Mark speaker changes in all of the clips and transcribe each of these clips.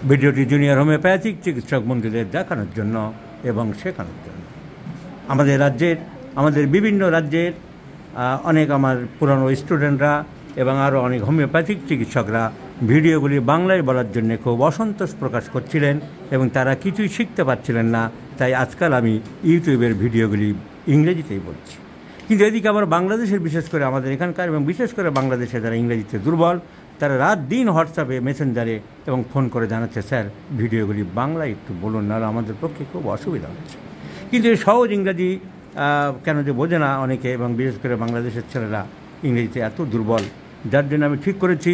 Speaker 1: ভিডিওটি junior homeopathic চিকিৎসক বন্ধুদের দেখানোর জন্য এবং শেখানোর জন্য। আমাদের বিভিন্ন রাজ্যের অনেক আমার পুরনো স্টুডেন্টরা এবং আরও অনেক হোমিওপ্যাথিক চিকিৎসকরা ভিডিওগুলি বাংলায় বলার জন্য খুব অসন্তোষ প্রকাশ করছিলেন এবং তারা কিছুই শিখতে পারছিলেন না। তাই আজকাল আমি ইউটিউবের ভিডিওগুলি ইংরেজিতেই বলছি। কিন্তু এদিকে আবার বাংলাদেশের, বিশেষ করে আমাদের এখানকার এবং বিশেষ করে বাংলাদেশে যারা ইংরেজিতে দুর্বল, তারা রাত দিন হোয়াটসঅ্যাপে, মেসেঞ্জারে এবং ফোন করে জানাচ্ছে, স্যার ভিডিওগুলি বাংলায় একটু বলুন, নাহলে আমাদের পক্ষে খুব অসুবিধা হচ্ছে। কিন্তু এই সহজ ইংরাজি কেন যে বোঝে না অনেকে, এবং বিশেষ করে বাংলাদেশের ছেলেরা ইংরেজিতে এত দুর্বল, যার জন্য আমি ঠিক করেছি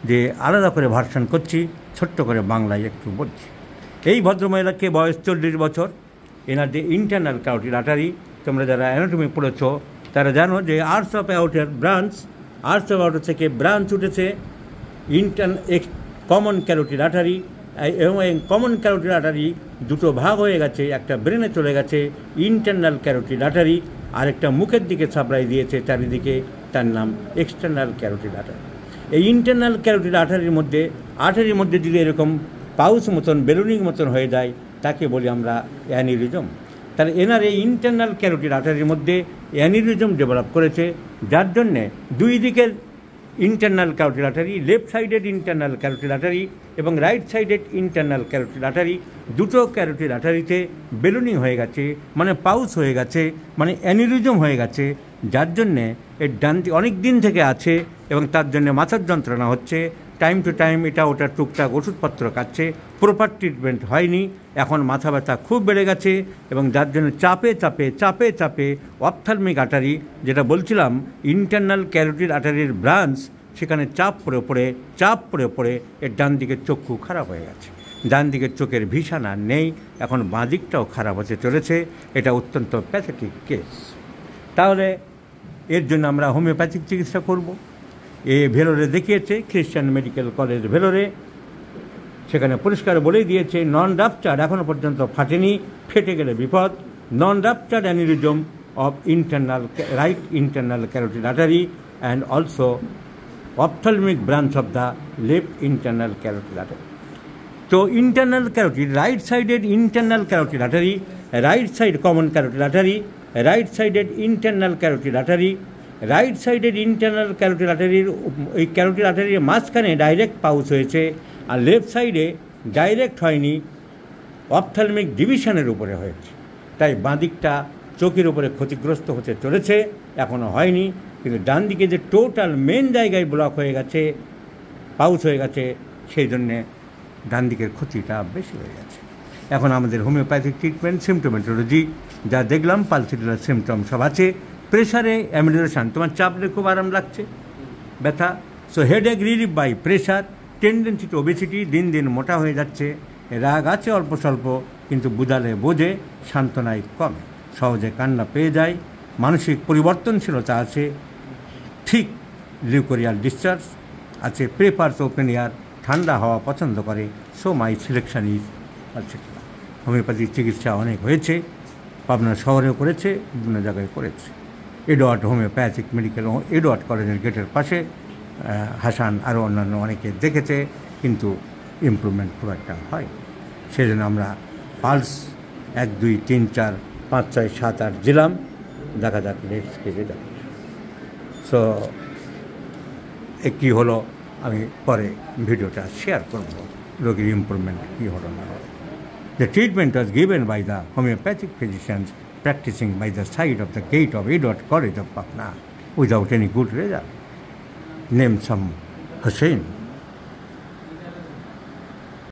Speaker 1: যে আলাদা করে ভার্সন করছি, ছোট্ট করে বাংলায় একটু বলছি। এই ভদ্রমহিলাকে বয়স 40 বছর। এনার যে ইন্টারনাল ক্যারোটিড আর্টারি, তোমরা যারা অ্যানাটমি পড়েছ তারা জানো যে arts of aorta branch, arts of aorta থেকে ব্রাঞ্চ উঠেছে কমন ক্যারোটিড আর্টারি, এবং এই কমন ক্যারোটিড আর্টারি দুটো ভাগ হয়ে গেছে, একটা ব্রেনে চলে গেছে ইন্টারনাল ক্যারোটিড আর্টারি, আর একটা মুখের দিকে সাপ্লাই দিয়েছে চারিদিকে, তার নাম এক্সটার্নাল ক্যারোটিড আর্টারি। এই ইন্টারনাল ক্যারোটিড আর্টারির মধ্যে যদি এরকম পাউচ মতন, বেলুনিং মতন হয়ে যায়, তাকে বলি আমরা অ্যানিউরিজম। তাহলে এনার এই ইন্টারনাল ক্যারোটিড আর্টারির মধ্যে অ্যানিউরিজম ডেভেলপ করেছে, যার জন্যে দুই দিকের internal carotid artery, left sided internal carotid artery এবং right sided internal carotid artery, দুটো ক্যারোটিড আর্টারিতে বেলুনিং হয়ে গেছে, মানে পাউচ হয়ে গেছে, মানে অ্যানিউরিজম হয়ে গেছে, যার জন্যে এর অনেক দিন থেকে আছে এবং তার জন্য মাথার যন্ত্রণা হচ্ছে, টাইম টু টাইম এটা ওটা টুকটাক ওষুধপত্র খাচ্ছে, প্রপার ট্রিটমেন্ট হয়নি, এখন মাথা ব্যথা খুব বেড়ে গেছে এবং যার জন্য চাপে অপথ্যালমিক আর্টারি, যেটা বলছিলাম ইন্টারনাল ক্যারোটিড আর্টারির ব্রাঞ্চ, সেখানে চাপ পড়ে পড়ে এর ডান দিকের চক্ষু খারাপ হয়ে গেছে, ডান দিকের চোখের ভিশন আর নেই, এখন বাঁ দিকটাও খারাপ হতে চলেছে। এটা অত্যন্ত প্যাথেটিক কেস। তাহলে এর জন্য আমরা হোমিওপ্যাথিক চিকিৎসা করব। ভেলোরে দেখিয়েছে, খ্রিস্টান মেডিকেল কলেজ ভেলোরে, সেখানে পরিষ্কার বলেই দিয়েছে নন রাপচার এখনও পর্যন্ত ফাটেনি, ফেটে গেলে বিপদ। Non rupture aneurysm of right internal carotid artery and also ophthalmic branch of the left internal carotid artery. তো internal carotid, right sided internal carotid artery, right side common carotid artery, right sided internal carotid artery, right সাইডের internal carotid আর্টারির ওই carotid আর্টারির মাঝখানে direct pouch হয়েছে, আর left সাইডে direct হয়নি, অপথ্যালমিক ডিভিশনের উপরে হয়েছে। তাই বাঁ দিকটা চোখের উপরে ক্ষতিগ্রস্ত হতে চলেছে, এখনও হয়নি, কিন্তু ডান দিকে যে টোটাল মেন জায়গায় ব্লক হয়ে গেছে, পাউচ হয়ে গেছে, সেই জন্যে ডান দিকের ক্ষতিটা বেশি হয়ে গেছে। এখন আমাদের হোমিওপ্যাথিক ট্রিটমেন্ট, সিমটোমেটোলজি যা দেখলাম, পালসিটুলার সিমটম সব আছে। প্রেশারে অ্যামিউলেশন, তোমার চাপলে খুব আরাম লাগছে, ব্যথা, so headache relief by pressure, tendency to obesity, দিন দিন মোটা হয়ে যাচ্ছে, রাগ আছে অল্প স্বল্প, কিন্তু বুঝালে বোঝে, সান্ত্বনায় কমে, সহজে কান্না পেয়ে যায়, মানসিক পরিবর্তনশীলতা আছে, ঠিক লিউকোরিয়াল ডিসচার্জ আছে, প্রেফার্স ওপেন এয়ার, ঠান্ডা হাওয়া পছন্দ করে, so my selection is pulsatilla. Homeopathic চিকিৎসা অনেক হয়েছে, পাবনা শহরেও করেছে, বিভিন্ন জায়গায় করেছে। এডওয়ার্ড হোমিওপ্যাথিক মেডিকেল, এডওয়ার্ড কলেজের গেটের পাশে হাসান আরও অন্যান্য অনেকে দেখেছে, কিন্তু ইমপ্রুভমেন্ট খুব একটা হয়। সেই জন্য আমরা পালস 1, 2, 3, 4, 5, 6, 7, 8 দিলাম, দেখা যাক নেক্সট কেসে যাবে। সো কী হলো আমি পরে ভিডিওটা শেয়ার করব, রোগীর ইমপ্রুভমেন্ট কী হলো না হলো। The treatment was given by the homeopathic physicians practicing by the side of the gate of Edward College of Patna without any good result. Name some Hussain.